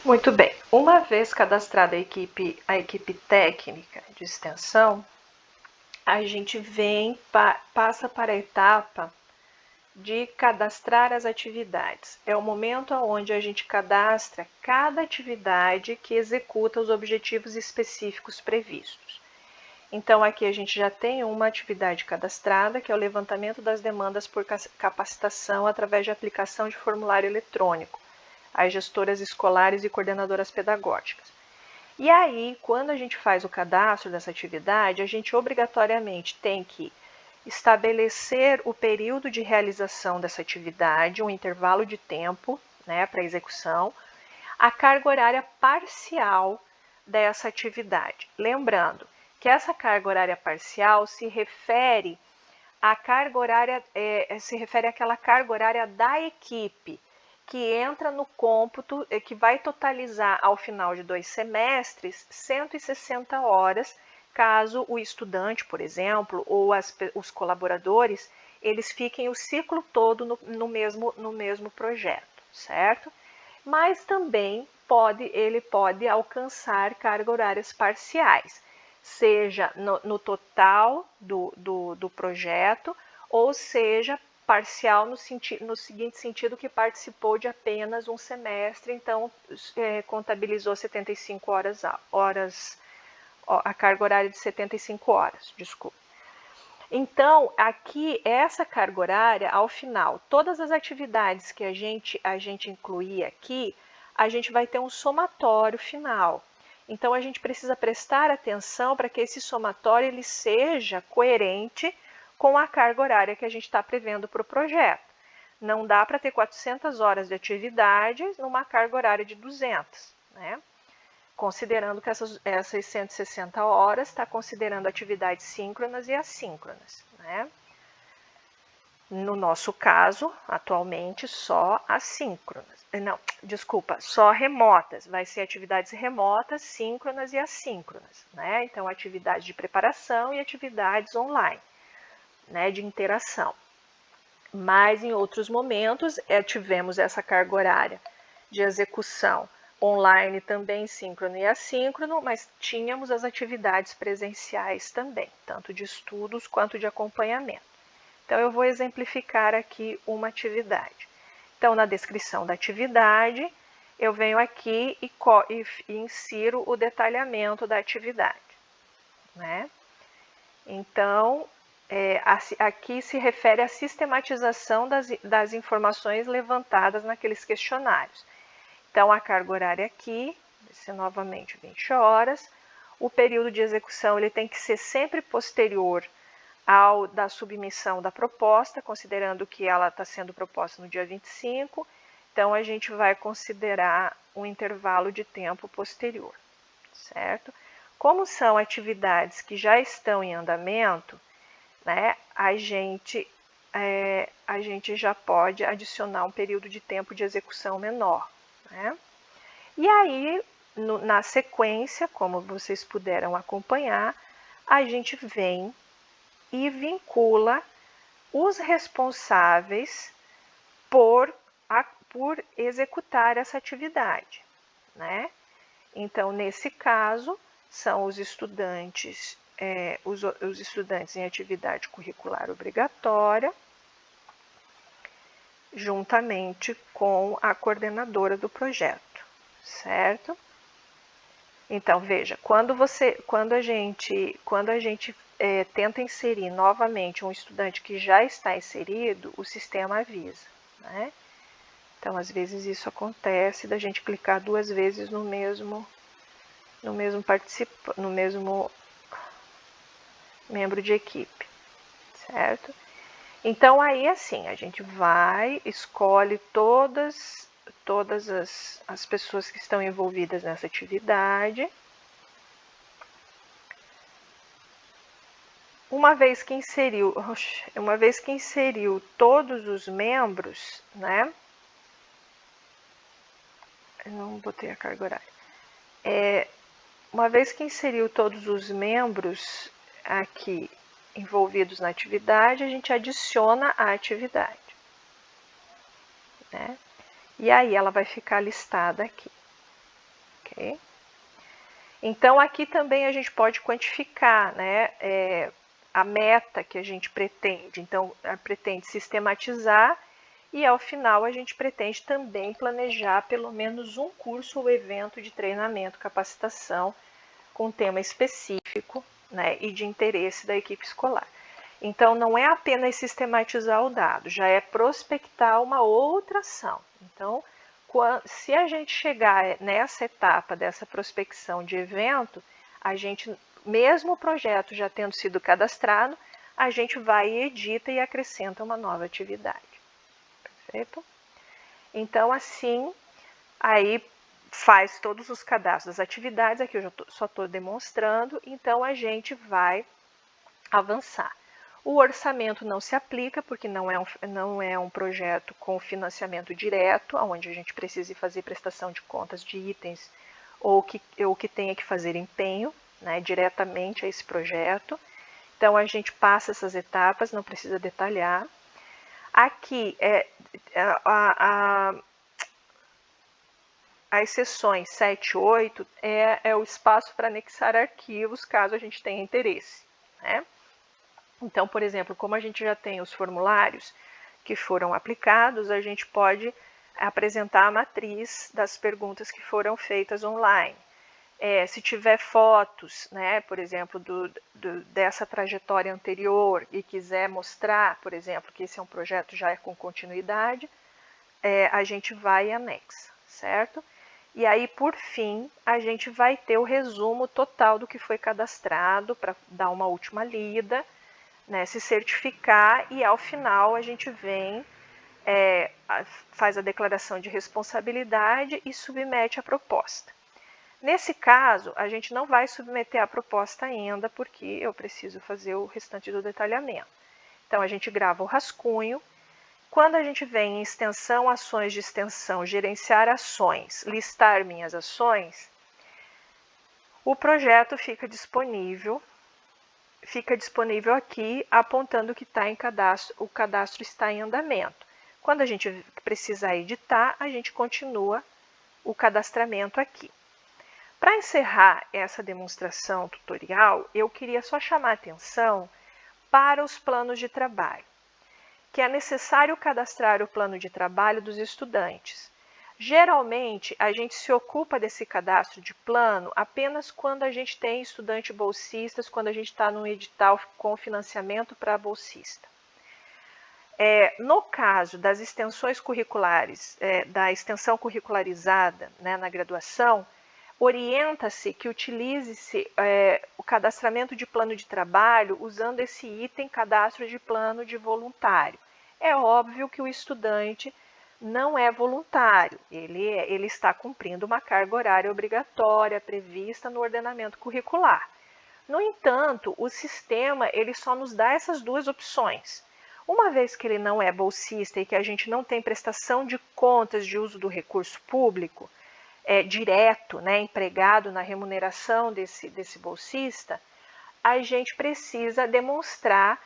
Muito bem. Uma vez cadastrada a equipe técnica de extensão, a gente passa para a etapa de cadastrar as atividades. É o momento onde a gente cadastra cada atividade que executa os objetivos específicos previstos. Então, aqui a gente já tem uma atividade cadastrada, que é o levantamento das demandas por capacitação através de aplicação de formulário eletrônico às gestoras escolares e coordenadoras pedagógicas. E aí, quando a gente faz o cadastro dessa atividade, a gente obrigatoriamente tem que estabelecer o período de realização dessa atividade, um intervalo de tempo, né, para execução, a carga horária parcial dessa atividade. Lembrando que essa carga horária parcial se refere à carga horária, àquela carga horária da equipe, que entra no cômputo, que vai totalizar ao final de 2 semestres 160 horas, caso o estudante, por exemplo, ou os colaboradores, eles fiquem o ciclo todo no mesmo projeto, certo? Mas também ele pode alcançar cargas horárias parciais, seja no total do projeto, ou seja, parcial no seguinte sentido, que participou de apenas um semestre, então contabilizou 75 horas, a carga horária de 75 horas, desculpa. Então, aqui, essa carga horária, ao final, todas as atividades que a gente incluir aqui, a gente vai ter um somatório final. Então, a gente precisa prestar atenção para que esse somatório ele seja coerente com a carga horária que a gente está prevendo para o projeto. Não dá para ter 400 horas de atividade numa carga horária de 200, né? Considerando que essas 160 horas está considerando atividades síncronas e assíncronas, né? No nosso caso, atualmente, só assíncronas. Não, desculpa, só remotas. Vai ser atividades remotas, síncronas e assíncronas, né? Então, atividades de preparação e atividades online, né, de interação. Mas, em outros momentos, tivemos essa carga horária de execução online também, síncrono e assíncrono, mas tínhamos as atividades presenciais também, tanto de estudos quanto de acompanhamento. Então, eu vou exemplificar aqui uma atividade. Então, na descrição da atividade, eu venho aqui e insiro o detalhamento da atividade, né? Então, aqui se refere à sistematização das informações levantadas naqueles questionários. Então, a carga horária aqui vai ser novamente 20 horas. O período de execução ele tem que ser sempre posterior ao da submissão da proposta, considerando que ela está sendo proposta no dia 25. Então, a gente vai considerar um intervalo de tempo posterior, certo? Como são atividades que já estão em andamento, né, a gente já pode adicionar um período de tempo de execução menor, né? E aí, na sequência, como vocês puderam acompanhar, a gente vem e vincula os responsáveis por executar essa atividade, né? Então, nesse caso, são os estudantes, os estudantes em atividade curricular obrigatória, juntamente com a coordenadora do projeto, certo? Então, veja, quando a gente tenta inserir novamente um estudante que já está inserido, o sistema avisa, né? Então, às vezes isso acontece da gente clicar 2 vezes no mesmo membro de equipe, certo? Então, aí assim, a gente escolhe todas as pessoas que estão envolvidas nessa atividade. Uma vez que inseriu todos os membros, né? Eu não botei a carga horária. Uma vez que inseriu todos os membros aqui envolvidos na atividade, a gente adiciona a atividade, né? E aí ela vai ficar listada aqui. ok? Então, aqui também a gente pode quantificar, né, a meta que a gente pretende. Então, pretende sistematizar e, ao final, a gente pretende também planejar pelo menos um curso ou evento de treinamento, capacitação, com tema específico, né, e de interesse da equipe escolar. Então, não é apenas sistematizar o dado, já é prospectar uma outra ação. Então, se a gente chegar nessa etapa dessa prospecção de evento, a gente, mesmo o projeto já tendo sido cadastrado, a gente vai e edita e acrescenta uma nova atividade. Perfeito? Então, assim, aí faz todos os cadastros das atividades, aqui eu só estou demonstrando, então a gente vai avançar. O orçamento não se aplica, porque não é um projeto com financiamento direto, onde a gente precise fazer prestação de contas de itens ou que tenha que fazer empenho, né, diretamente a esse projeto. Então, a gente passa essas etapas, não precisa detalhar. Aqui, as seções 7 e 8 é o espaço para anexar arquivos, caso a gente tenha interesse, né? Então, por exemplo, como a gente já tem os formulários que foram aplicados, a gente pode apresentar a matriz das perguntas que foram feitas online. Se tiver fotos, né, por exemplo, dessa trajetória anterior e quiser mostrar, por exemplo, que esse é um projeto já com continuidade, a gente vai e anexa, certo? E aí, por fim, a gente vai ter o resumo total do que foi cadastrado para dar uma última lida, né, se certificar e ao final a gente vem, faz a declaração de responsabilidade e submete a proposta. Nesse caso, a gente não vai submeter a proposta ainda, porque eu preciso fazer o restante do detalhamento. Então, a gente grava o rascunho. Quando a gente vem em extensão, ações de extensão, gerenciar ações, listar minhas ações, o projeto fica disponível aqui, apontando que está em cadastro, o cadastro está em andamento. Quando a gente precisar editar, a gente continua o cadastramento aqui. Para encerrar essa demonstração tutorial, eu queria só chamar a atenção para os planos de trabalho, que é necessário cadastrar o plano de trabalho dos estudantes. Geralmente, a gente se ocupa desse cadastro de plano apenas quando a gente tem estudante bolsistas, quando a gente está num edital com financiamento para bolsista. No caso das extensões curriculares, da extensão curricularizada, né, na graduação, orienta-se que utilize-se o cadastramento de plano de trabalho usando esse item cadastro de plano de voluntário. É óbvio que o estudante não é voluntário, ele está cumprindo uma carga horária obrigatória prevista no ordenamento curricular. No entanto, o sistema ele só nos dá essas duas opções. Uma vez que ele não é bolsista e que a gente não tem prestação de contas de uso do recurso público, direto, né, empregado na remuneração desse bolsista, a gente precisa demonstrar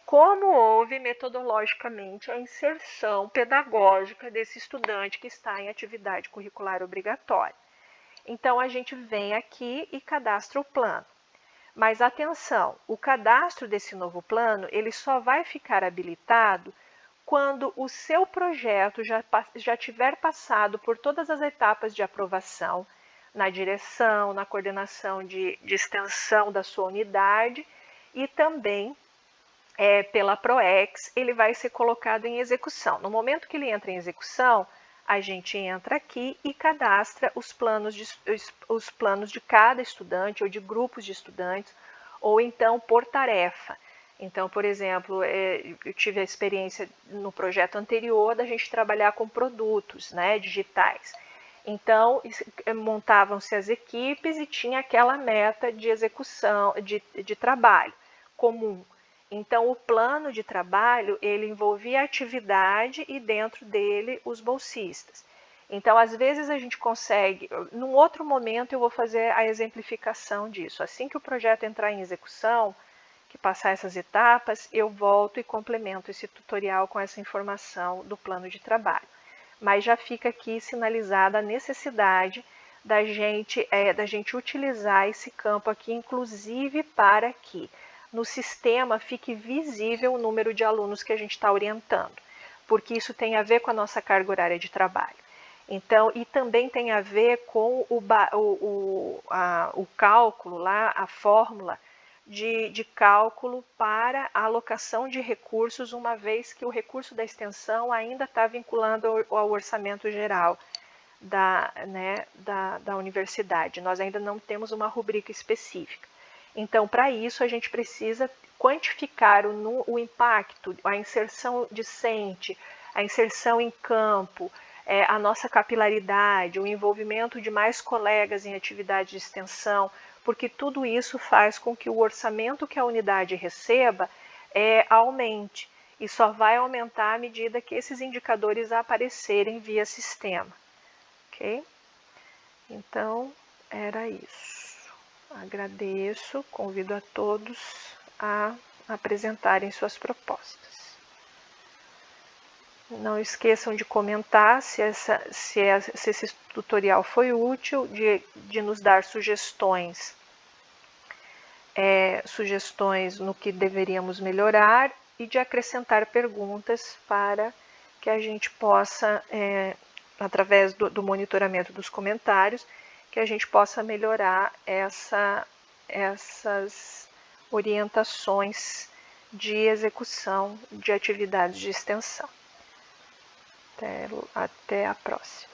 como houve metodologicamente a inserção pedagógica desse estudante que está em atividade curricular obrigatória. Então, a gente vem aqui e cadastra o plano. Mas atenção, o cadastro desse novo plano, ele só vai ficar habilitado quando o seu projeto já tiver passado por todas as etapas de aprovação, na direção, na coordenação de extensão da sua unidade e também pela PROEX, ele vai ser colocado em execução. No momento que ele entra em execução, a gente entra aqui e cadastra os planos de cada estudante ou de grupos de estudantes, ou então por tarefa. Então, por exemplo, eu tive a experiência no projeto anterior da gente trabalhar com produtos, né, digitais. Então, montavam-se as equipes e tinha aquela meta de execução, de trabalho comum. Então, o plano de trabalho, ele envolvia a atividade e dentro dele os bolsistas. Então, às vezes a gente consegue, num outro momento eu vou fazer a exemplificação disso. Assim que o projeto entrar em execução, que passar essas etapas, eu volto e complemento esse tutorial com essa informação do plano de trabalho. Mas já fica aqui sinalizada a necessidade da gente utilizar esse campo aqui, inclusive para que no sistema fique visível o número de alunos que a gente está orientando, porque isso tem a ver com a nossa carga horária de trabalho. Então, e também tem a ver com o cálculo lá, a fórmula de cálculo para a alocação de recursos, uma vez que o recurso da extensão ainda está vinculado ao orçamento geral da universidade. Nós ainda não temos uma rubrica específica. Então, para isso, a gente precisa quantificar o impacto, a inserção discente, a inserção em campo, a nossa capilaridade, o envolvimento de mais colegas em atividade de extensão, porque tudo isso faz com que o orçamento que a unidade receba aumente, e só vai aumentar à medida que esses indicadores aparecerem via sistema. Ok? Então, era isso. Agradeço, convido a todos a apresentarem suas propostas. Não esqueçam de comentar se esse tutorial foi útil, de nos dar sugestões no que deveríamos melhorar e de acrescentar perguntas para que a gente possa, através do monitoramento dos comentários, que a gente possa melhorar essas orientações de execução de atividades de extensão. Até a próxima.